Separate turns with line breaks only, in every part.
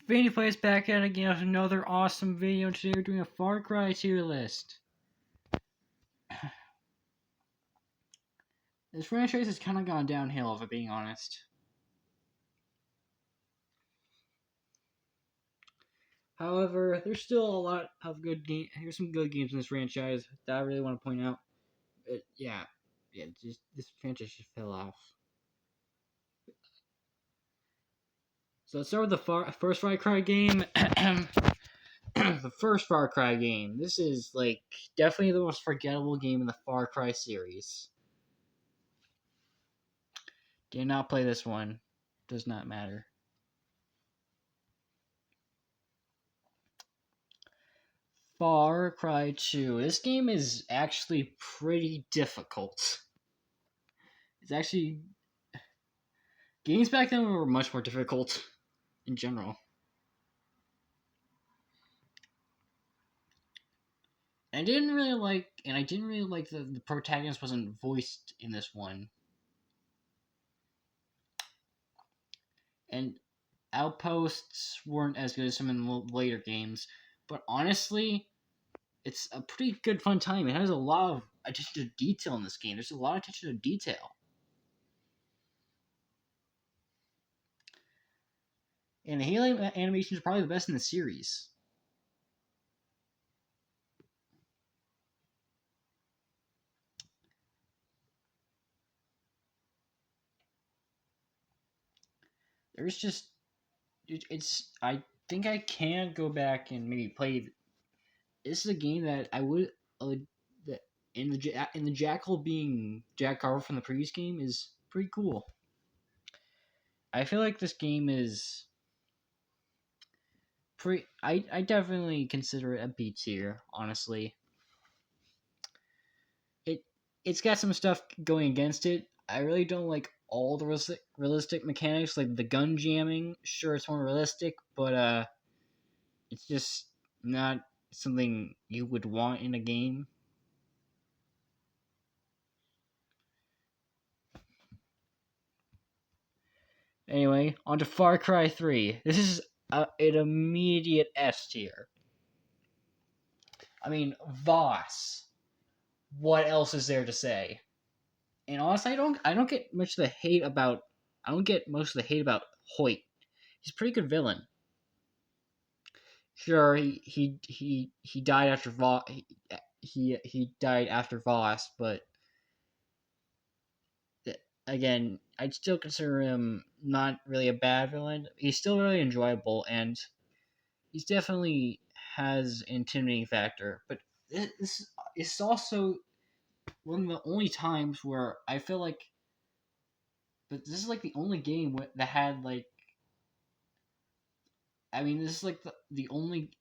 Vanity Plays back at it again with another awesome video. Today we're doing a Far Cry tier list. This franchise has kind of gone downhill, if I'm being honest. However, there's still a lot of good games. Here's some good games in this franchise that I really want to point out. Just this franchise just fell off. So let's start with the first Far Cry game. The first Far Cry game. This is definitely the most forgettable game in the Far Cry series. Did not play this one. Does not matter. Far Cry 2. This game is actually pretty difficult. It's actually... Games back then were much more difficult in general. I didn't really like the protagonist wasn't voiced in this one. And outposts weren't as good as some in the later games. But honestly, it's a pretty good fun time. It has a lot of attention to detail in this game. There's a lot of attention to detail. And the Halo animation is probably the best in the series. There's just it's I think I can go back and maybe play. This is a game that I would that in the Jackal being Jack Carver from the previous game is pretty cool. I feel like this game is pretty. I definitely consider it a B tier, honestly. It's got some stuff going against it. I really don't like all the realistic mechanics, like the gun jamming. Sure, it's more realistic, but it's just not something you would want in a game. Anyway, on to Far Cry 3. This is an immediate S tier. I mean, Voss. What else is there to say? And honestly, I don't get much of the hate about. I don't get most of the hate about Hoyt. He's a pretty good villain. Sure, he died after Voss. He died after Voss, but again, I'd still consider him not really a bad villain. He's still really enjoyable, and he's definitely has an intimidating factor. But this is also one of the only times where I feel like, but this is like the only game that had like, I mean, this is like the only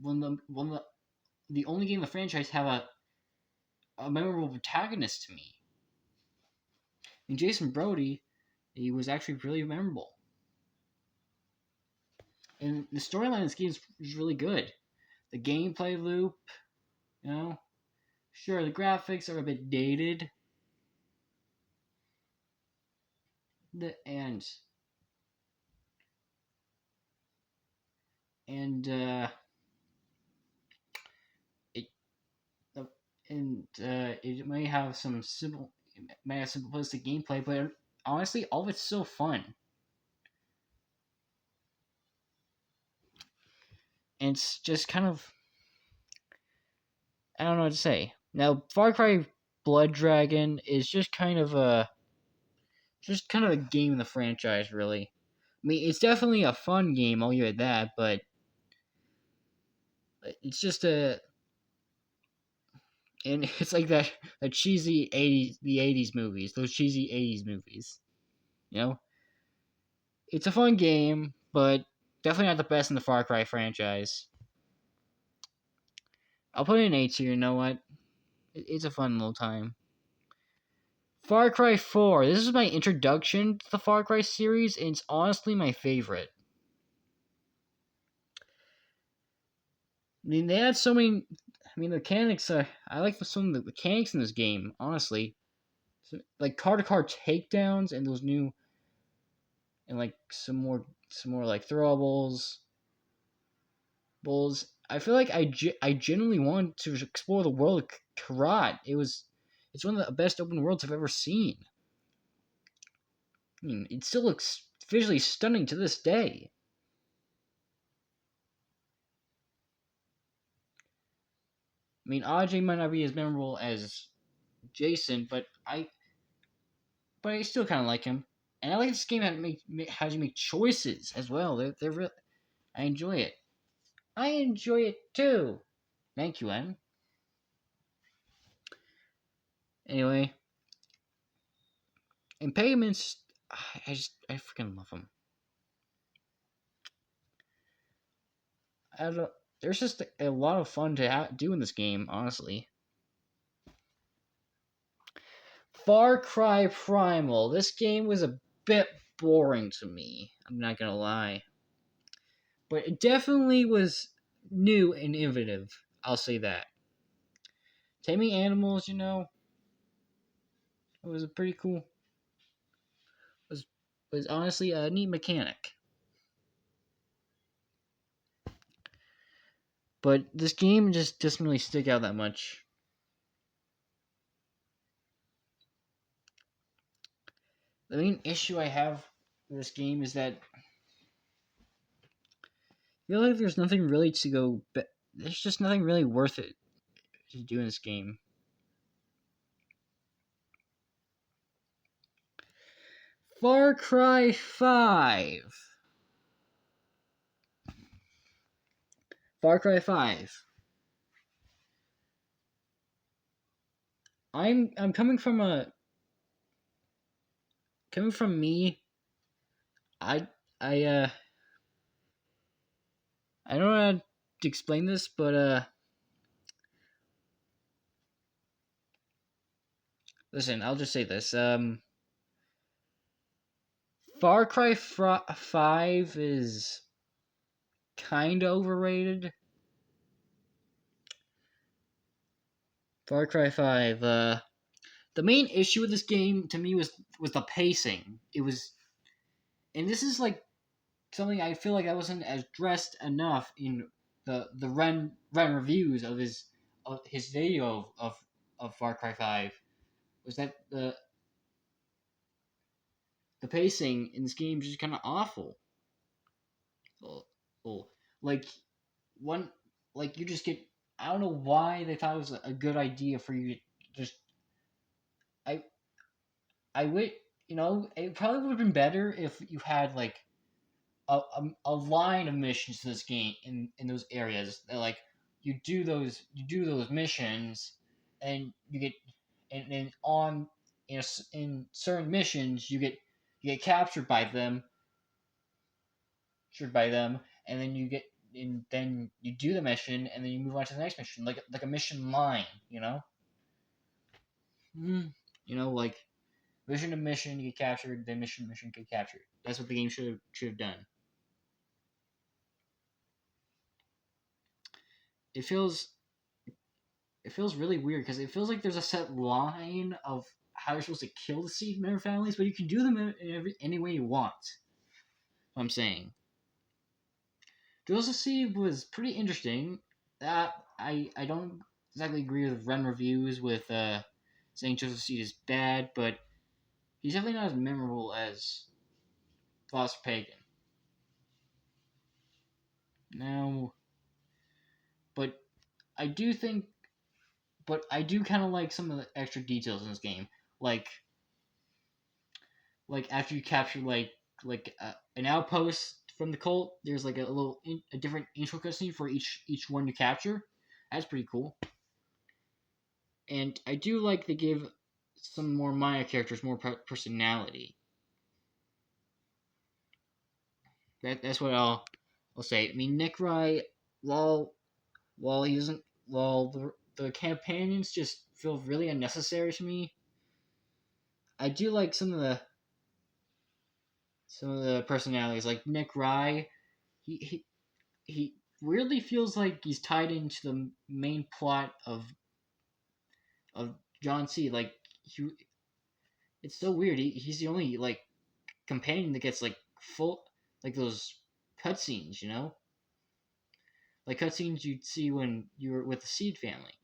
the only game in the franchise have a memorable protagonist to me. I mean, Jason Brody, he was actually really memorable. And the storyline in this game is really good. The gameplay loop, you know, sure the graphics are a bit dated. The and it it may have some simplistic gameplay, but honestly, all of it's so fun. And it's just kind of, I don't know what to say. Now, Far Cry Blood Dragon is just kind of a game in the franchise, really. I mean, it's definitely a fun game, I'll give it that, but it's just and it's like that cheesy 80s movies, those cheesy 80s movies. You know, it's a fun game, but definitely not the best in the Far Cry franchise. I'll put it in A tier. You know what? It's a fun little time. Far Cry 4. This is my introduction to the Far Cry series, and it's honestly my favorite. I mean, they had so many. I mean, the mechanics. I like some of the mechanics in this game. Honestly, so, like car-to-car takedowns and those new, and like some more like throwables. Bulls. I feel like I genuinely want to explore the world of Karat. It's one of the best open worlds I've ever seen. I mean, it still looks visually stunning to this day. I mean, Ajay might not be as memorable as Jason, but I still kind of like him. And I like this game how you make choices as well. I enjoy it. I enjoy it too. Thank you, Em. Anyway, Impediments, I freaking love them. I don't. There's just a lot of fun to do in this game, honestly. Far Cry Primal. This game was a bit boring to me. I'm not gonna lie, but it definitely was new and innovative. I'll say that. Taming animals, it was a pretty cool. Was was honestly a neat mechanic. But this game just doesn't really stick out that much. The main issue I have with this game is that I feel like there's nothing really to go. There's just nothing really worth it to do in this game. Far Cry 5. Far Cry 5. I'm coming from me. I I I don't know how to explain this, but listen, I'll just say this. Far Cry 5 is kind of overrated. Far Cry 5. The main issue with this game to me was the pacing. It was, and this is like something I feel like I wasn't addressed enough in the Ren reviews of his video of Far Cry 5 was that the pacing in this game is just kind of awful. Oh, oh, like one like you just get I don't know why they thought it was a good idea for you to just I I would it probably would have been better if you had like a line of missions to this game in those areas that like you do those missions and you get and on in certain missions you get captured by them and then then you do the mission and then you move on to the next mission like a mission line mm. Like mission to mission you get captured then mission to mission get captured. That's what the game should have done. it feels it feels really weird because it feels like there's a set line of how you're supposed to kill the seed member families, but you can do them in any way you want. I'm saying Joseph Seed was pretty interesting. That I don't exactly agree with Ren reviews with saying Joseph Seed is bad, but he's definitely not as memorable as Foster Pagan. Now, but I do think, but I do kind of like some of the extra details in this game, like after you capture an outpost from the cult, there's like a different intro cutscene for each one you capture. That's pretty cool. And I do like they give some more minor characters more personality. That's what I'll say. I mean, Necrai, while while he doesn't while the companions just feel really unnecessary to me. I do like some of the personalities, like Necrai. He he weirdly feels like he's tied into the main plot of John C. It's so weird. He's the only companion that gets full those cutscenes. like cutscenes you'd see when you were with the Seed family.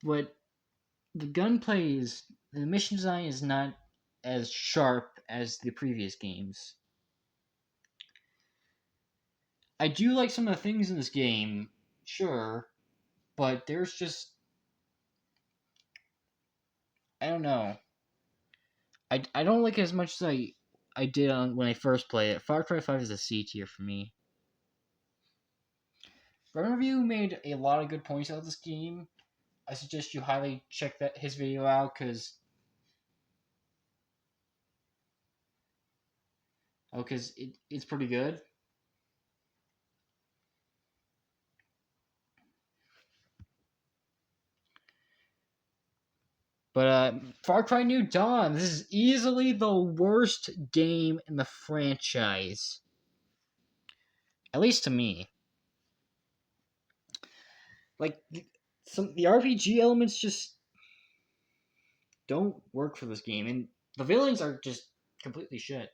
But the mission design is not as sharp as the previous games. I do like some of the things in this game, sure, but there's just, I don't know. I don't like it as much as I did on when I first played it. Far Cry 5 is a C tier for me. Run Review made a lot of good points out of this game. I suggest you highly check his video out because it's pretty good. But Far Cry New Dawn, this is easily the worst game in the franchise. At least to me. Like the RPG elements just don't work for this game, and the villains are just completely shit.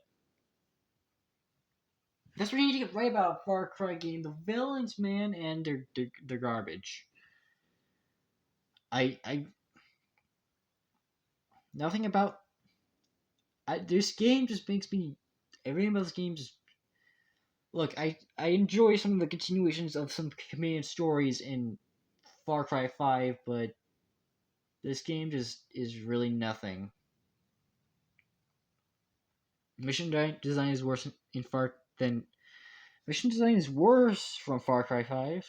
That's what you need to get right about a Far Cry game. The villains, man, and they're garbage. I nothing about this game just makes me everything about this game just look. I enjoy some of the continuations of some comedic stories in Far Cry 5, but this game just is really nothing. Mission design is worse in Far than mission design is worse from Far Cry 5,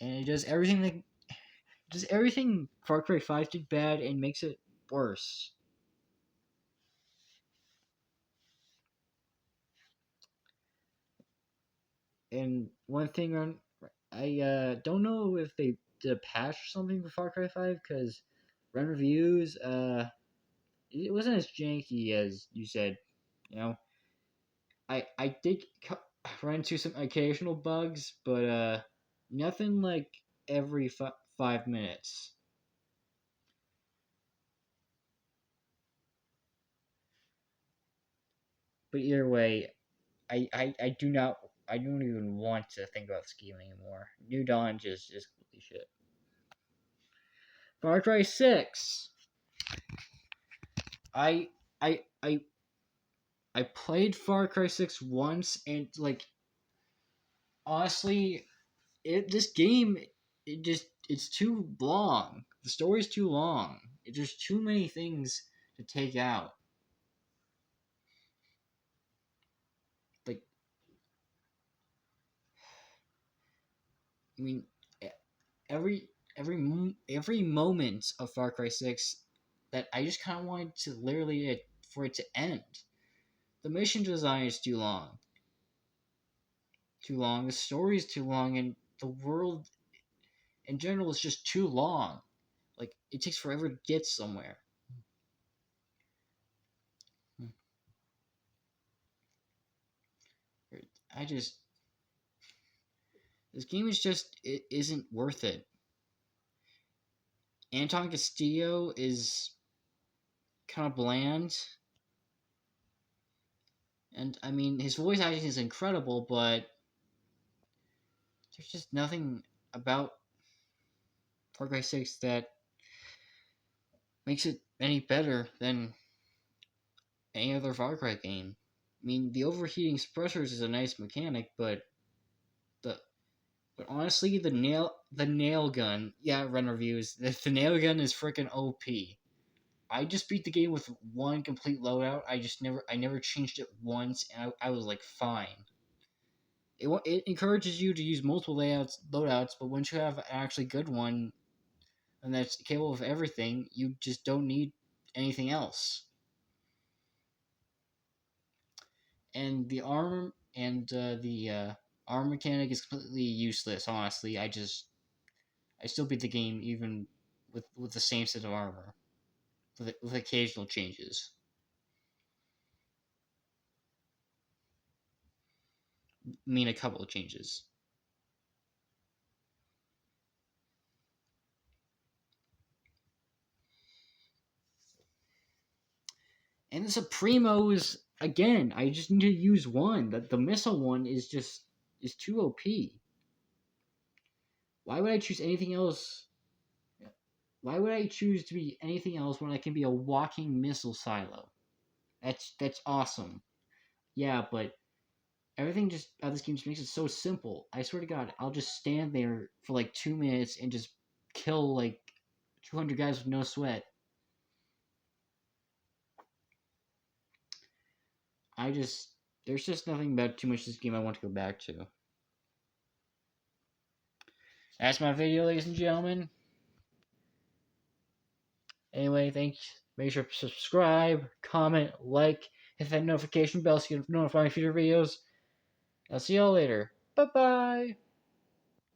and it does everything Far Cry 5 did bad and makes it worse. And one thing I don't know if they did a patch or something for Far Cry 5 because run reviews it wasn't as janky as you said. You know, I did run into some occasional bugs, but nothing like every 5 minutes. But either way, I do not I don't even want to think about this game anymore. New Dawn just completely shit. Far Cry 6. I I I I played Far Cry 6 once and like honestly this game it's too long. The story's too long. There's too many things to take out. Like I mean every every moment of Far Cry 6 that I just kind of wanted to literally for it to end. The mission design is too long. Too long. The story is too long, and the world in general is just too long. Like it takes forever to get somewhere. I just this game is just it isn't worth it. Anton Castillo is kind of bland, and I mean his voice acting is incredible, but there's just nothing about Far Cry 6 that makes it any better than any other Far Cry game. I mean, the overheating suppressors is a nice mechanic, the but honestly, the nail gun, yeah, run reviews. The nail gun is freaking OP. I just beat the game with one complete loadout. I never changed it once, and I was like fine. It encourages you to use multiple loadouts, but once you have an actually good one and that's capable of everything, you just don't need anything else. And the armor mechanic is completely useless. Honestly, I still beat the game even with the same set of armor, with occasional changes. I mean, a couple of changes. And the Supremos, again, I just need to use one. The missile one is too OP. Why would I choose anything else? Why would I choose to be anything else when I can be a walking missile silo? That's awesome. Yeah, but everything just about this game just makes it so simple. I swear to God, I'll just stand there for like 2 minutes and just kill like 200 guys with no sweat. There's just nothing about too much this game I want to go back to. That's my video, ladies and gentlemen. Anyway, thanks. Make sure to subscribe, comment, like, hit that notification bell so you get notified of future videos. I'll see y'all later. Bye bye.